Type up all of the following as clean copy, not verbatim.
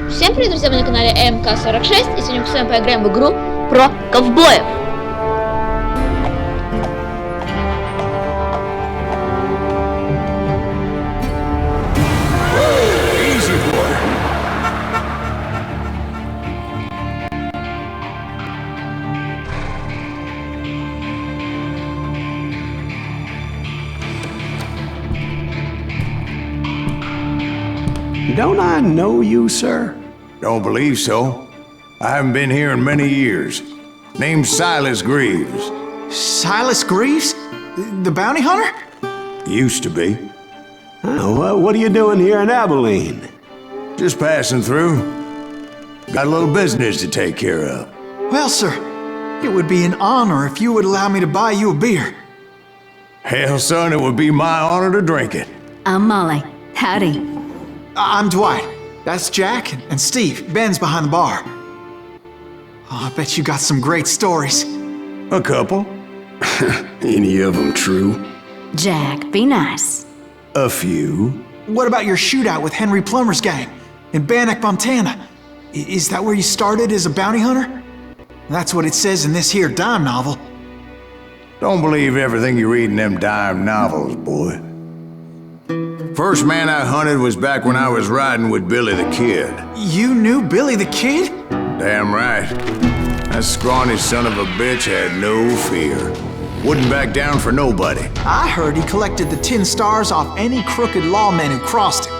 Всем привет, друзья, вы на канале МК46, и сегодня мы с вами поиграем в игру про ковбоев. Don't I know you, sir? Don't believe so. I haven't been here in many years. Name's Silas Greaves. Silas Greaves? The bounty hunter? Used to be. Oh, what are you doing here in Abilene? Just passing through. Got a little business to take care of. Well, sir, it would be an honor if you would allow me to buy you a beer. Hell, son, it would be my honor to drink it. I'm Molly. Howdy. I'm Dwight. That's Jack and Steve. Ben's behind the bar. Oh, I bet you got some great stories. A couple. Any of them true? Jack, be nice. A few. What about your shootout with Henry Plummer's gang in Bannock, Montana? Is that where you started as a bounty hunter? That's what it says in this here dime novel. Don't believe everything you read in them dime novels, boy. First man I hunted was back when I was riding with Billy the Kid. You knew Billy the Kid? Damn right. That scrawny son of a bitch had no fear. Wouldn't back down for nobody. I heard he collected the 10 stars off any crooked lawmen who crossed him.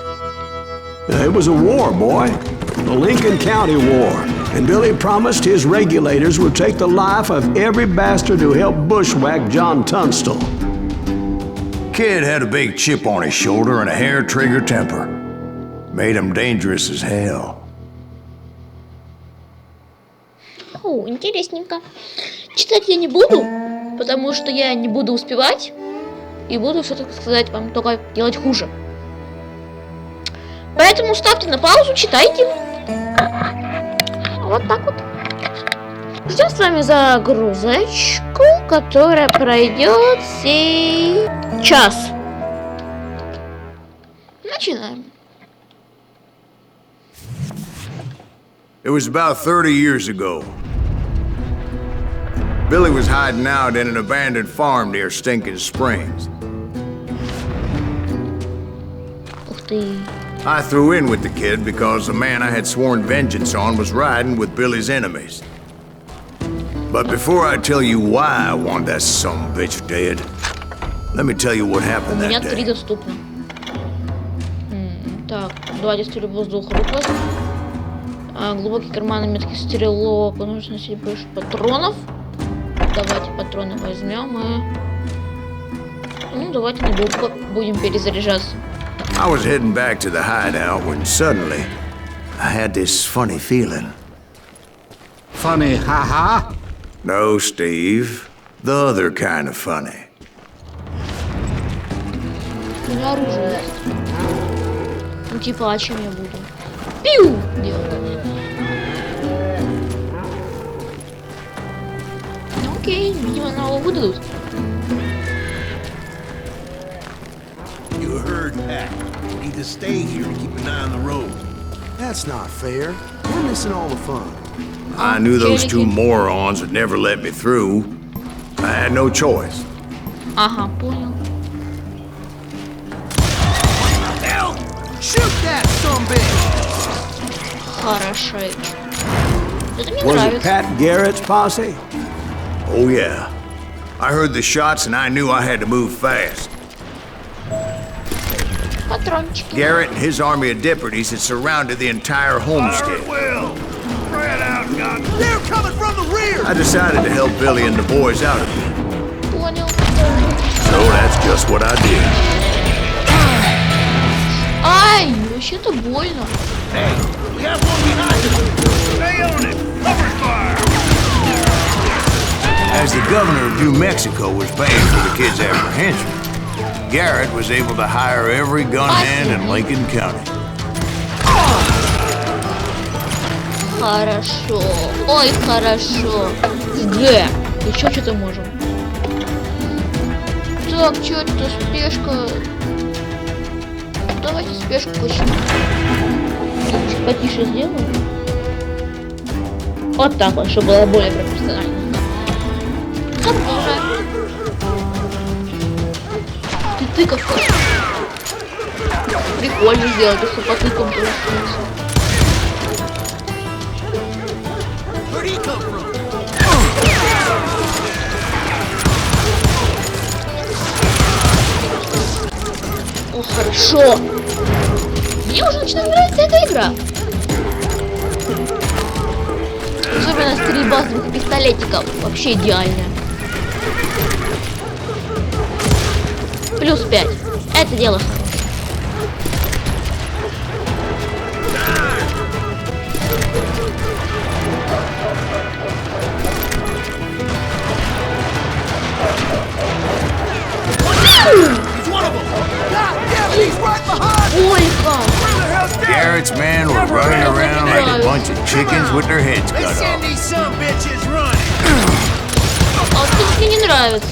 It was a war, boy. The Lincoln County War. And Billy promised his regulators would take the life of every bastard who helped bushwhack John Tunstall. Kid had a big chip on his shoulder and a hair-trigger temper. Made him dangerous as hell. О, интересненько. Читать я не буду, потому что я не буду успевать. И буду все, так сказать, вам только делать хуже. Поэтому ставьте на паузу, читайте. Вот так вот. Ждем с вами загрузочку, которая пройдет сейчас. Начинаем. It was about 30 years ago. Billy was hiding out in an abandoned farm near Stinking Springs. Ух ты. I threw in with the kid because the man I had sworn vengeance on was riding with Billy's enemies. But before I tell you why I want that sumbitch dead, let me tell you what happened У меня that 3 day. доступно. Так, давайте стрелю в воздух рукой. Глубокий карман, меткий стрелок. Нужно носить больше патронов. Давайте патроны возьмем и... Ну, давайте недолго будем перезаряжаться. I was heading back to the hideout when suddenly I had this funny feeling. Funny, haha? No, Steve. The other kind of funny. У меня оружие есть. Ну, типа, а чем я буду? Пиу! Делать. Ну, окей, видимо, нам его выдадут. You heard that. Need to stay here to keep an eye on the road. That's not fair. We're missing all the fun. I knew those two morons would never let me through. I had no choice. Ага, понял. Hell! Shoot that sumbitch! Хорошо. Это мне Was it нравится. Pat Garrett's posse? Oh, yeah. I heard the shots and I knew I had to move fast. Патрончики. Garrett and his army of deputies had surrounded the entire homestead. Will! Spread out, God! They're coming from the rear! I decided to help Billy and the boys out of it. Понял. So that's just what I did. Ай, вообще-то больно. Hey, we have one behind us! Stay on it! Cover fire! As the governor of New Mexico was paying for the kid's apprehension, Garrett was able to hire every gunman in Lincoln County. Хорошо. Ой, хорошо. Г. Еще что-то можем. Так, что это спешка? Давайте спешку почему. Чуть потише сделаю. Вот так вот, чтобы было более пропорционально. Продолжаем. Ты тыковка. Прикольно сделать, если по тыкам просто. О, хорошо. Мне уже начинает нравиться эта игра. Особенно стрельба с двух пистолетиков. Вообще идеально. Плюс 5. Это дело хорошее. Ольга! Garrett's men were running around like a bunch of chickens with their heads cut off. А вот это мне не нравится.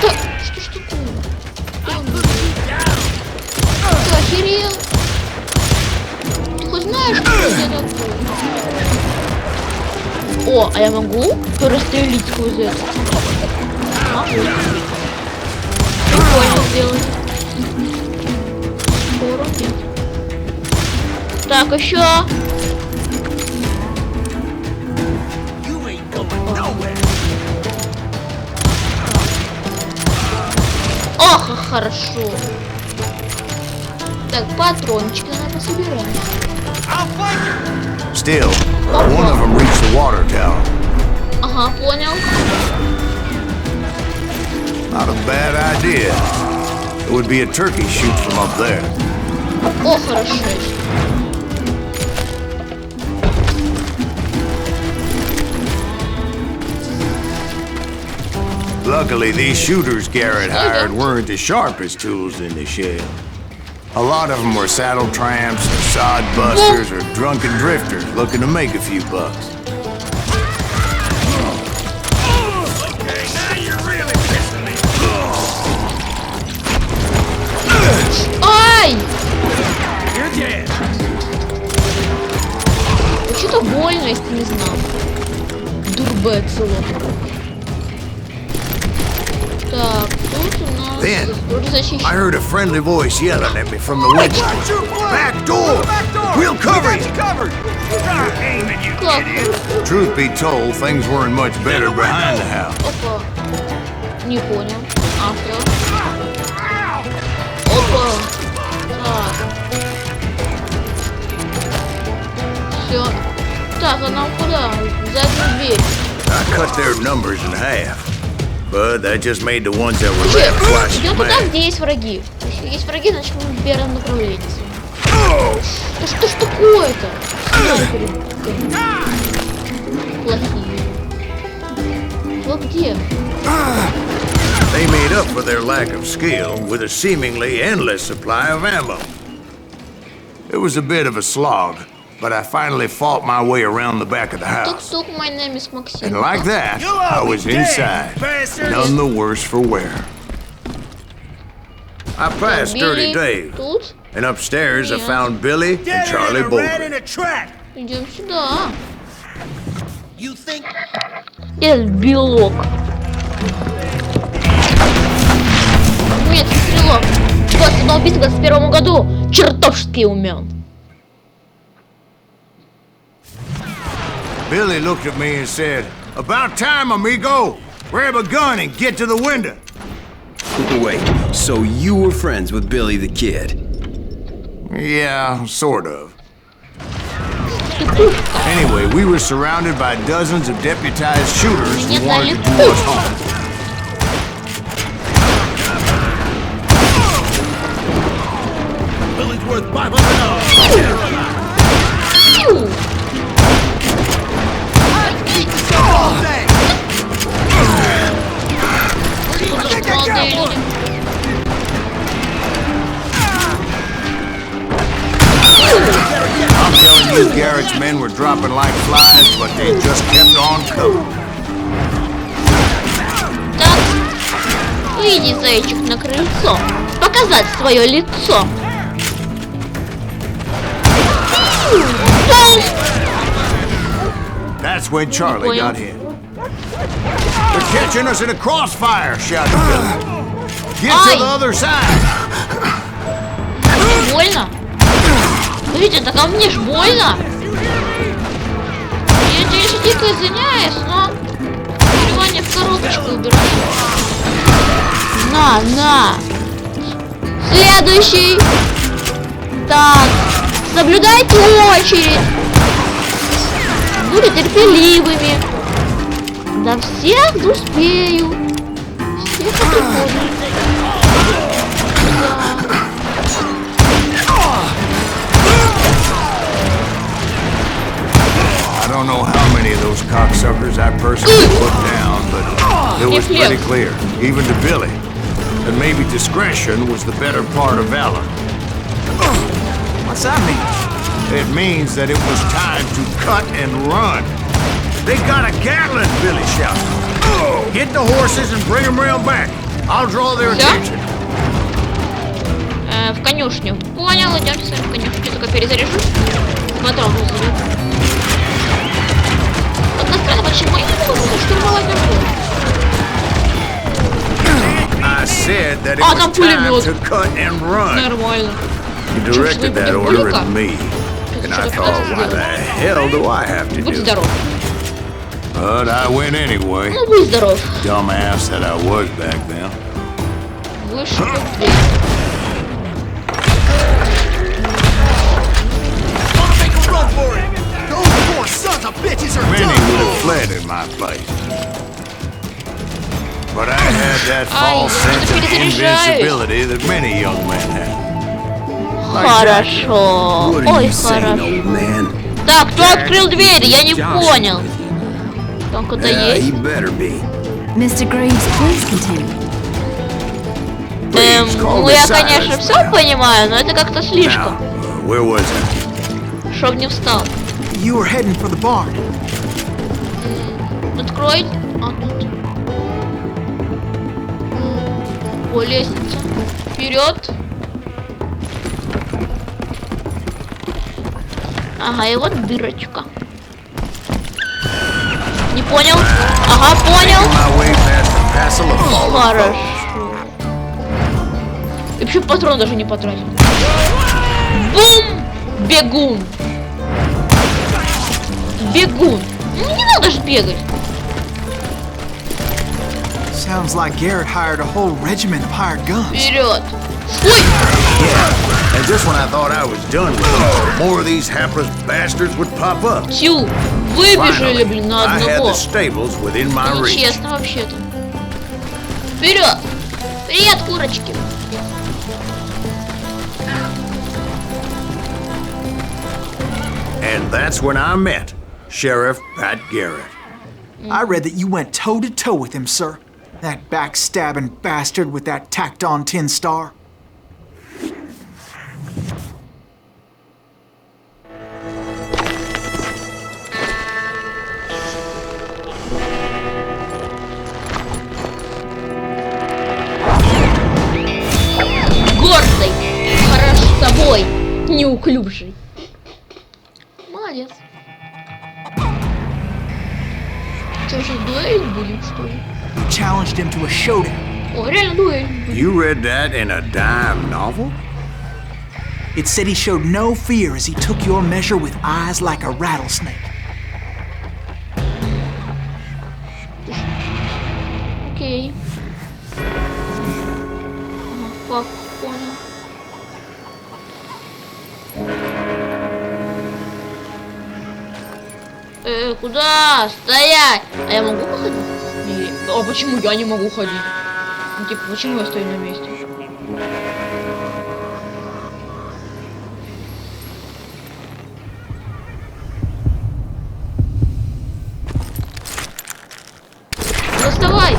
Да, что ж такое? Ты охерел? Ты хоть знаешь, что это такое? О, а я могу перестрелить сквозь это? Могу. Прикольно сделать. Скоро нет. Так, еще. Ох, хорошо. Так, патрончики надо пособирать. Still, one of them reached the water tower. Ага, понял. Not a bad idea. It would be a turkey shoot from up there. О, хорошо. Luckily, these shooters Garrett hired weren't as sharp as tools in the shed. A lot of them were saddle tramps, or sod busters, or drunken drifters looking to make a few bucks. Ай! Что-то больно, если не знал. Дурбецело. Так, тут у нас Then, вроде защищен. I heard a friendly voice yelling at me from the window. Back door! We'll cover you! Классно. Truth be told, things weren't much better behind the house. Опа. Не понял. А, все. Опа. Так. Все. Так, а нам куда? В заднюю дверь. I cut their numbers in half, but that just made the ones that were Слушай, left twice идем as туда, mad. где есть враги. Если есть враги, значит мы в верном направлении. Да что ж такое-то? Снайперы плохие. Вот где? They made up for their lack of skill with a seemingly endless supply of ammo. It was a bit of a slog, but I finally fought my way around the back of the house. Тук-тук, my name is Максим. And like that, I was inside, none the worse for wear. I passed Dirty Dave, Тут. and upstairs I Yeah. found Billy and Charlie Bolton. Идем сюда. Этот белок. Нет, стрелок. 22 убийств в 21 году. Чертовски умен. Billy looked at me and said, "About time, amigo. Grab a gun and get to the window." Wait, so you were friends with Billy the Kid? Yeah, sort of. Anyway, we were surrounded by dozens of deputized shooters who wanted to do us harm. Billy's worth $500. Молодые люди. I'm telling you, Garrett's men were dropping like flies, but they just kept on coming. Так, выйди, зайчик, на крыльцо. Показать свое лицо. That's when Charlie понял. got hit. They're catching us in a crossfire, shouted Billy. Get to the other side. Мне больно? Видите, так а мне ж больно. Я, конечно, дико извиняюсь, но внимание в коробочку убираю. На! Следующий. Так, соблюдайте очередь. Будьте терпеливыми. До всех успею. Всех приходят. I don't know how many of those cocksuckers I personally put down, but it was pretty clear, even to Billy, that maybe discretion was the better part of valor. What's that mean? It means that it was time to cut and run. They got a Gatling, Billy shouted. Get the horses and bring them round back. I'll draw their attention. В конюшню. Понял, идемте с вами в конюшню. Только перезаряжусь. Патрон вызову. Одна странно, почему я не могу штурмовать нормально? I said that it was time to cut and run. Нормально. You directed that order at me, and I thought, why the hell do I have to do Будь it? здоров. But I went anyway. Ну, будь здоров. Dumbass that I was back then. Выше дверь. Many would have fled in my place. But I had that false sense of invincibility that many young men have. Хорошо. What are Ой, you saying, хорошо. old man? Так, кто открыл дверь? Я не понял. Там кто-то Yeah, есть? he better be. Mr. Greaves, please continue. Ну я, конечно, все понимаю, но это как-то слишком. Where was I? Чтоб не встал. You were heading for the barn. Открой. А тут. По лестнице. Вперед. Ага, и вот дырочка. Не понял? Ага, понял. Хорошо. И вообще патрон даже не потратил. Бум! Бегун. Бегун. Ну не надо же бегать. Sounds like Garrett hired a whole regiment of hired guns. Вперед. Ой! And just when I thought I was done with them, more of these hapless bastards would pop up. Тю, выбежали, блин, на I had одного. the stables within my reach. Нечестно вообще-то. Вперед! Привет, курочки! And that's when I met Sheriff Pat Garrett. I read that you went toe-to-toe with him, sir. That backstabbing bastard with that tacked-on tin star. Гордый, хорош собой, неуклюжий. Молодец. Что же, дуэль будем, что ли? You challenged him to a showdown. О, реально дуэль. You read that in a dime novel? It said he showed no fear as he took your measure with eyes like a rattlesnake. Окей. Ага, понял. Куда? Стоять! А я могу походить? А почему я не могу ходить? Ну, типа, почему я стою на месте? Доставай!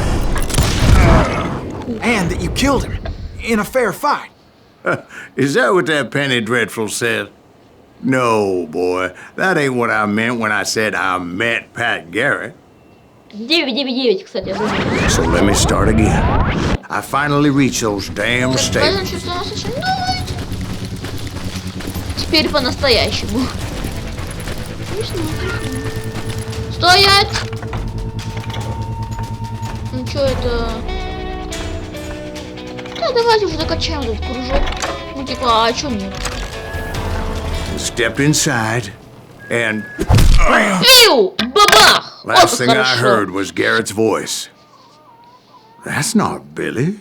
And that you killed him in a fair fight. Is that what that Penny Dreadful said? No, boy. That ain't what I meant when I said I met Pat Garrett. 999, кстати, я забыл. So let me start again. I finally reached those damn stables. Теперь по-настоящему. Не смотрим. Стоять! Ну что это? Да, давайте уже докачаем этот кружок. Ну типа, а чё нет? Stepped inside, and Эйу! Бабах! last Вот thing I хорошо. heard was Garrett's voice. That's not Billy.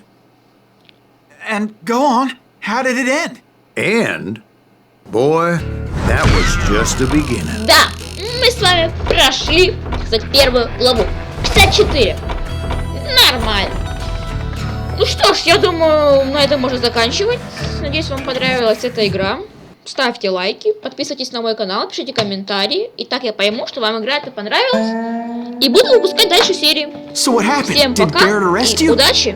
And go on. How did it end? And, boy, that was just the beginning. Да, мы с вами прошли, кстати, первую главу. 54. Нормально. Ну что ж, я думаю, на этом можно заканчивать. Надеюсь, вам понравилась эта игра. Ставьте лайки, подписывайтесь на мой канал, пишите комментарии. И так я пойму, что вам игра эта понравилась. И буду выпускать дальше серии. So what happened? Всем Did пока Garrett arrest и you? удачи!